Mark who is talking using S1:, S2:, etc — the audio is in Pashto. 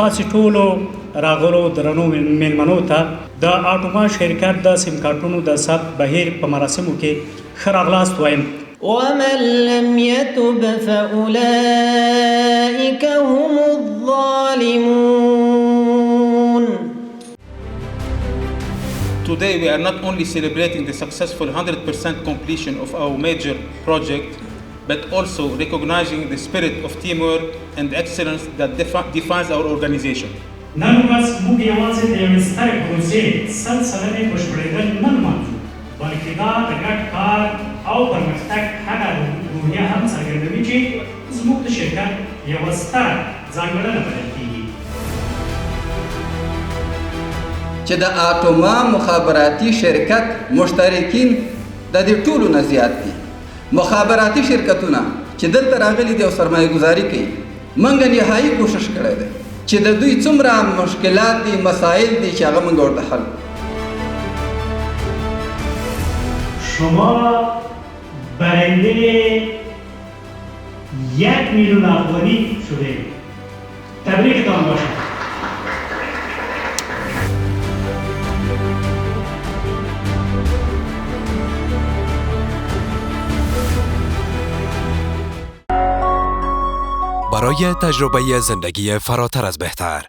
S1: تاسې ټولو راغلو درنو میلمنو ته د اټوما شرکت د سیمکارتونو د ثبت بهیر په مراسمو کې ښه راغلاست وایم.
S2: ومن لم يتب فأولئك هم الظالمون.
S3: Today we are not only celebrating the successful 100% completion of our major project, but also recognizing the spirit of teamwork and excellence that defines our organization.
S1: نن ورځ موږ یوازې د یوې سترې پروسې 100 بشپړېدل نه لمانځو، بلکې دا د ګډ کار او پرمختګ هغه روحیه هم څرګندوي چې زموږ د شرکت یوه ستره ځانګړنه بلل کېږي.
S4: چې د آټوما مخابراتي شرکت مشترکین د دې ټولو نه زیات دي. مخابراتي شرکتونه چې دلته راغلي دي او سرمایه گذاري کوي، موږ نهایي کوشش کړی دی چې د دوی څومره مشکلات دي، مسائل دي چې هغه موږ ورته حل کړو.
S1: شما برنده 1 میلیون افغانی شده. تبریکتان باشد.
S5: برای تجربه زندگی فراتر از بهتر